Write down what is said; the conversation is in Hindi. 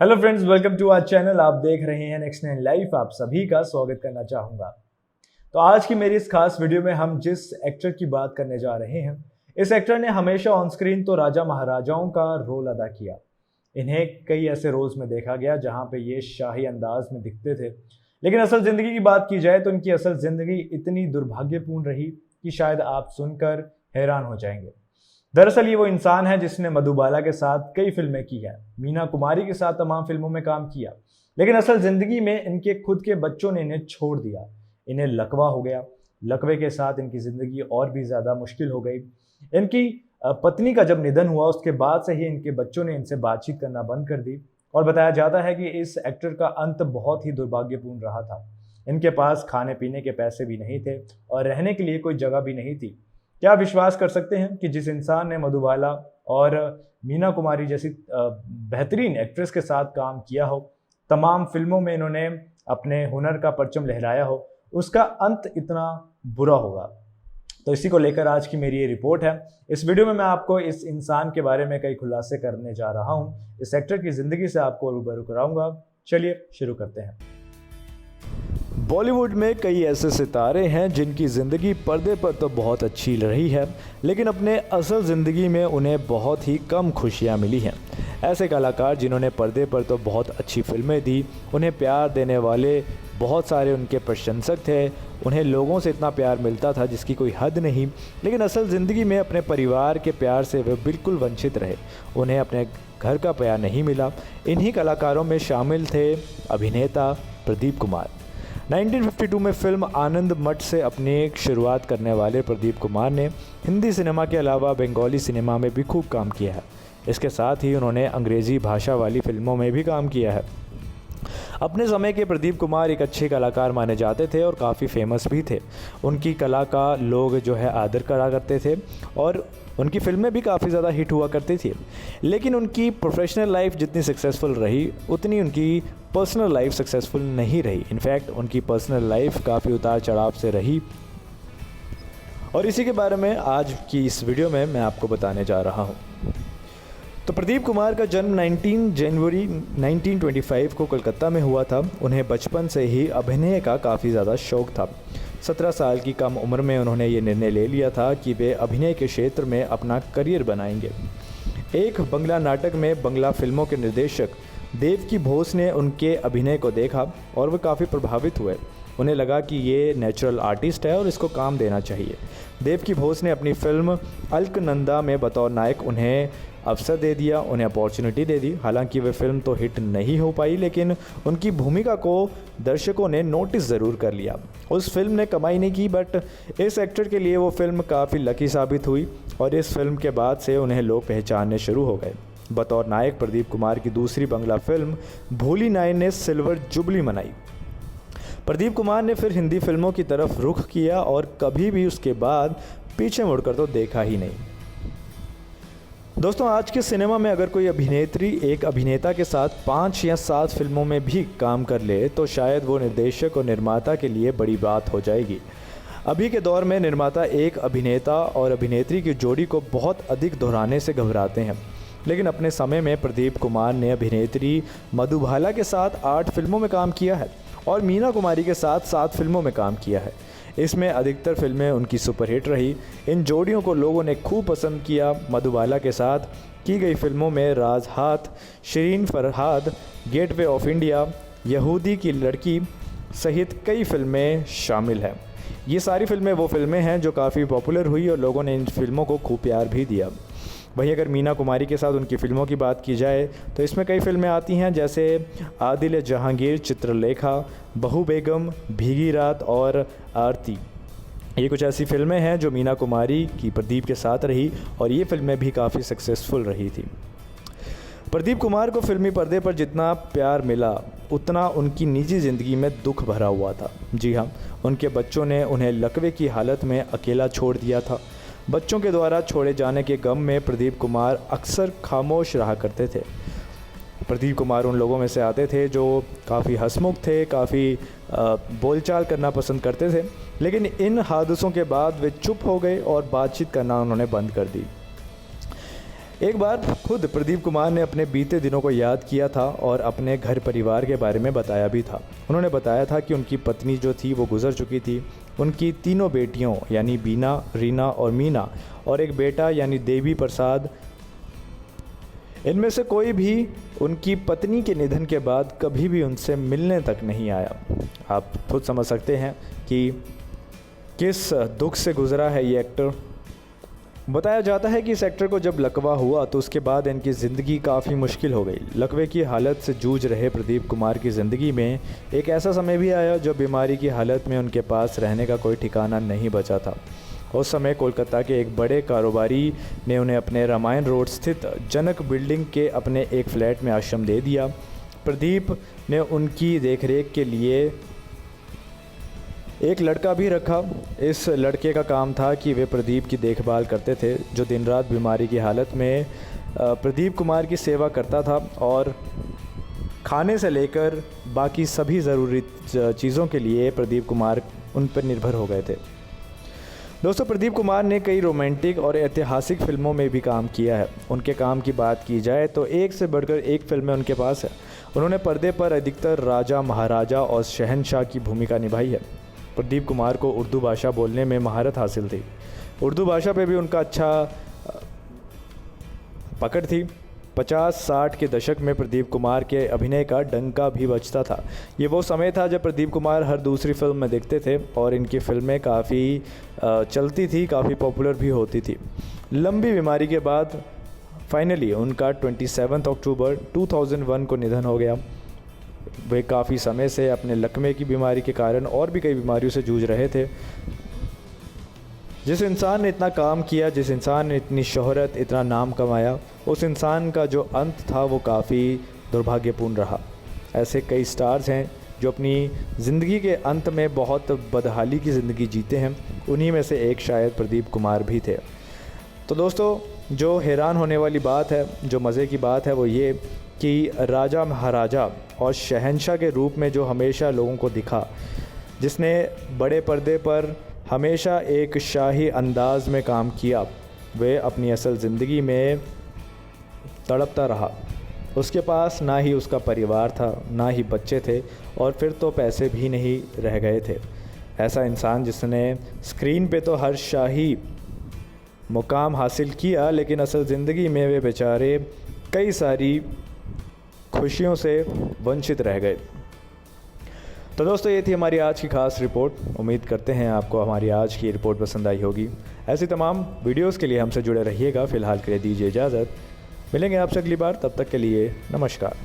Hello friends, welcome to our channel. आप देख रहे हैं नेक्स्ट नाइन लाइफ। आप सभी का स्वागत करना चाहूँगा। तो आज की मेरी इस खास वीडियो में हम जिस एक्टर की बात करने जा रहे हैं, इस एक्टर ने हमेशा ऑन स्क्रीन तो राजा महाराजाओं का रोल अदा किया। इन्हें कई ऐसे रोल्स में देखा गया जहाँ पे ये शाही अंदाज में दिखते थे, लेकिन असल ज़िंदगी की बात की जाए तो इनकी असल ज़िंदगी इतनी दुर्भाग्यपूर्ण रही कि शायद आप सुनकर हैरान हो जाएंगे। दरअसल ये वो इंसान है जिसने मधुबाला के साथ कई फिल्में की हैं, मीना कुमारी के साथ तमाम फिल्मों में काम किया, लेकिन असल जिंदगी में इनके खुद के बच्चों ने इन्हें छोड़ दिया। इन्हें लकवा हो गया। लकवे के साथ इनकी जिंदगी और भी ज्यादा मुश्किल हो गई। इनकी पत्नी का जब निधन हुआ उसके बाद से ही इनके बच्चों ने इनसे बातचीत करना बंद कर दी और बताया जाता है कि इस एक्टर का अंत बहुत ही दुर्भाग्यपूर्ण रहा था। इनके पास खाने पीने के पैसे भी नहीं थे और रहने के लिए कोई जगह भी नहीं थी। क्या आप विश्वास कर सकते हैं कि जिस इंसान ने मधुबाला और मीना कुमारी जैसी बेहतरीन एक्ट्रेस के साथ काम किया हो, तमाम फिल्मों में इन्होंने अपने हुनर का परचम लहराया हो, उसका अंत इतना बुरा होगा? तो इसी को लेकर आज की मेरी ये रिपोर्ट है। इस वीडियो में मैं आपको इस इंसान के बारे में कई खुलासे करने जा रहा हूँ। इस एक्टर की ज़िंदगी से आपको रूबरू कराऊंगा। चलिए शुरू करते हैं। बॉलीवुड में कई ऐसे सितारे हैं जिनकी ज़िंदगी पर्दे पर तो बहुत अच्छी रही है, लेकिन अपने असल ज़िंदगी में उन्हें बहुत ही कम खुशियां मिली हैं। ऐसे कलाकार जिन्होंने पर्दे पर तो बहुत अच्छी फिल्में दी, उन्हें प्यार देने वाले बहुत सारे उनके प्रशंसक थे, उन्हें लोगों से इतना प्यार मिलता था जिसकी कोई हद नहीं, लेकिन असल ज़िंदगी में अपने परिवार के प्यार से वे बिल्कुल वंचित रहे। उन्हें अपने घर का प्यार नहीं मिला। इन्हीं कलाकारों में शामिल थे अभिनेता प्रदीप कुमार। 1952 में फिल्म आनंद मठ से अपनी शुरुआत करने वाले प्रदीप कुमार ने हिंदी सिनेमा के अलावा बंगाली सिनेमा में भी खूब काम किया है। इसके साथ ही उन्होंने अंग्रेज़ी भाषा वाली फिल्मों में भी काम किया है। अपने समय के प्रदीप कुमार एक अच्छे कलाकार माने जाते थे और काफ़ी फेमस भी थे। उनकी कला का लोग जो है आदर करा करते थे और उनकी फिल्में भी काफ़ी ज़्यादा हिट हुआ करती थी। लेकिन उनकी प्रोफेशनल लाइफ जितनी सक्सेसफुल रही, उतनी उनकी पर्सनल लाइफ सक्सेसफुल नहीं रही। इनफैक्ट उनकी पर्सनल लाइफ काफ़ी उतार चढ़ाव से रही और इसी के बारे में आज की इस वीडियो में मैं आपको बताने जा रहा हूँ। तो प्रदीप कुमार का जन्म 19 जनवरी 1925 को कलकत्ता में हुआ था। उन्हें बचपन से ही अभिनय का काफ़ी ज़्यादा शौक़ था। 17 साल की कम उम्र में उन्होंने ये निर्णय ले लिया था कि वे अभिनय के क्षेत्र में अपना करियर बनाएंगे। एक बंगला नाटक में बंगला फिल्मों के निर्देशक देवकी बोस ने उनके अभिनय को देखा और वे काफ़ी प्रभावित हुए। उन्हें लगा कि ये नेचुरल आर्टिस्ट है और इसको काम देना चाहिए। देवकी बोस ने अपनी फिल्म अलकनंदा में बतौर नायक उन्हें अवसर दे दिया, उन्हें अपॉर्चुनिटी दे दी। हालांकि वे फिल्म तो हिट नहीं हो पाई, लेकिन उनकी भूमिका को दर्शकों ने नोटिस ज़रूर कर लिया। उस फिल्म ने कमाई नहीं की, बट इस एक्टर के लिए वो फिल्म काफ़ी लकी साबित हुई और इस फिल्म के बाद से उन्हें लोग पहचानने शुरू हो गए। बतौर नायक प्रदीप कुमार की दूसरी बंगला फिल्म भोली नाइन ने सिल्वर जुबली मनाई। प्रदीप कुमार ने फिर हिंदी फिल्मों की तरफ रुख किया और कभी भी उसके बाद पीछे मुड़कर तो देखा ही नहीं। दोस्तों, आज के सिनेमा में अगर कोई अभिनेत्री एक अभिनेता के साथ 5 या 7 फिल्मों में भी काम कर ले तो शायद वो निर्देशक और निर्माता के लिए बड़ी बात हो जाएगी। अभी के दौर में निर्माता एक अभिनेता और अभिनेत्री की जोड़ी को बहुत अधिक दोहराने से घबराते हैं, लेकिन अपने समय में प्रदीप कुमार ने अभिनेत्री मधुबाला के साथ 8 फिल्मों में काम किया है और मीना कुमारी के साथ 7 फिल्मों में काम किया है। इसमें अधिकतर फिल्में उनकी सुपरहिट रही। इन जोड़ियों को लोगों ने खूब पसंद किया। मधुबाला के साथ की गई फिल्मों में राज हाथ, Shareen Farhad, gateway of India, यहूदी की लड़की सहित कई फिल्में शामिल हैं। ये सारी फिल्में वो फिल्में हैं जो काफ़ी पॉपुलर हुई और लोगों ने इन फिल्मों को खूब प्यार भी दिया। वहीं अगर मीना कुमारी के साथ उनकी फ़िल्मों की बात की जाए तो इसमें कई फिल्में आती हैं, जैसे आदिल जहांगीर, चित्रलेखा, बहू बेगम, भीगी रात और आरती। ये कुछ ऐसी फिल्में हैं जो मीना कुमारी की प्रदीप के साथ रही और ये फिल्में भी काफ़ी सक्सेसफुल रही थी। प्रदीप कुमार को फिल्मी पर्दे पर जितना प्यार मिला उतना उनकी निजी ज़िंदगी में दुख भरा हुआ था। जी हाँ, उनके बच्चों ने उन्हें लकवे की हालत में अकेला छोड़ दिया था। बच्चों के द्वारा छोड़े जाने के गम में प्रदीप कुमार अक्सर खामोश रहा करते थे। प्रदीप कुमार उन लोगों में से आते थे जो काफ़ी हंसमुख थे, काफ़ी बोलचाल करना पसंद करते थे, लेकिन इन हादसों के बाद वे चुप हो गए और बातचीत करना उन्होंने बंद कर दी। एक बार खुद प्रदीप कुमार ने अपने बीते दिनों को याद किया था और अपने घर परिवार के बारे में बताया भी था। उन्होंने बताया था कि उनकी पत्नी जो थी वो गुजर चुकी थी। उनकी तीनों बेटियों यानी बीना, रीना और मीना और एक बेटा यानी देवी प्रसाद, इनमें से कोई भी उनकी पत्नी के निधन के बाद कभी भी उनसे मिलने तक नहीं आया। आप खुद समझ सकते हैं कि किस दुख से गुजरा है ये एक्टर। बताया जाता है कि इस एक्टर को जब लकवा हुआ तो उसके बाद इनकी ज़िंदगी काफ़ी मुश्किल हो गई। लकवे की हालत से जूझ रहे प्रदीप कुमार की ज़िंदगी में एक ऐसा समय भी आया जब बीमारी की हालत में उनके पास रहने का कोई ठिकाना नहीं बचा था। उस समय कोलकाता के एक बड़े कारोबारी ने उन्हें अपने रामायण रोड स्थित जनक बिल्डिंग के अपने एक फ्लैट में आश्रम दे दिया। प्रदीप ने उनकी देखरेख के लिए एक लड़का भी रखा। इस लड़के का काम था कि वे प्रदीप की देखभाल करते थे, जो दिन रात बीमारी की हालत में प्रदीप कुमार की सेवा करता था और खाने से लेकर बाकी सभी ज़रूरी चीज़ों के लिए प्रदीप कुमार उन पर निर्भर हो गए थे। दोस्तों, प्रदीप कुमार ने कई रोमांटिक और ऐतिहासिक फिल्मों में भी काम किया है। उनके काम की बात की जाए तो एक से बढ़कर एक फिल्में उनके पास है। उन्होंने पर्दे पर अधिकतर राजा, महाराजा और शहंशाह की भूमिका निभाई है। प्रदीप कुमार को उर्दू भाषा बोलने में महारत हासिल थी। उर्दू भाषा पे भी उनका अच्छा पकड़ थी। 50-60 के दशक में प्रदीप कुमार के अभिनय का डंका भी बजता था। ये वो समय था जब प्रदीप कुमार हर दूसरी फिल्म में दिखते थे और इनकी फिल्में काफ़ी चलती थी, काफ़ी पॉपुलर भी होती थी। लंबी बीमारी के बाद फाइनली उनका 27 अक्टूबर 2001 को निधन हो गया। वे काफ़ी समय से अपने लकवे की बीमारी के कारण और भी कई बीमारियों से जूझ रहे थे। जिस इंसान ने इतना काम किया, जिस इंसान ने इतनी शोहरत, इतना नाम कमाया, उस इंसान का जो अंत था वो काफ़ी दुर्भाग्यपूर्ण रहा। ऐसे कई स्टार्स हैं जो अपनी ज़िंदगी के अंत में बहुत बदहाली की ज़िंदगी जीते हैं। उन्हीं में से एक शायद प्रदीप कुमार भी थे। तो दोस्तों, जो हैरान होने वाली बात है, जो मज़े की बात है वो ये कि राजा, महाराजा और शहंशाह के रूप में जो हमेशा लोगों को दिखा, जिसने बड़े पर्दे पर हमेशा एक शाही अंदाज में काम किया, वे अपनी असल ज़िंदगी में तड़पता रहा। उसके पास ना ही उसका परिवार था, ना ही बच्चे थे और फिर तो पैसे भी नहीं रह गए थे। ऐसा इंसान जिसने स्क्रीन पे तो हर शाही मुकाम हासिल किया, लेकिन असल ज़िंदगी में वे बेचारे कई सारी खुशियों से वंचित रह गए। तो दोस्तों, ये थी हमारी आज की खास रिपोर्ट। उम्मीद करते हैं आपको हमारी आज की रिपोर्ट पसंद आई होगी। ऐसी तमाम वीडियोस के लिए हमसे जुड़े रहिएगा। फ़िलहाल के लिए दीजिए इजाज़त। मिलेंगे आपसे अगली बार, तब तक के लिए नमस्कार।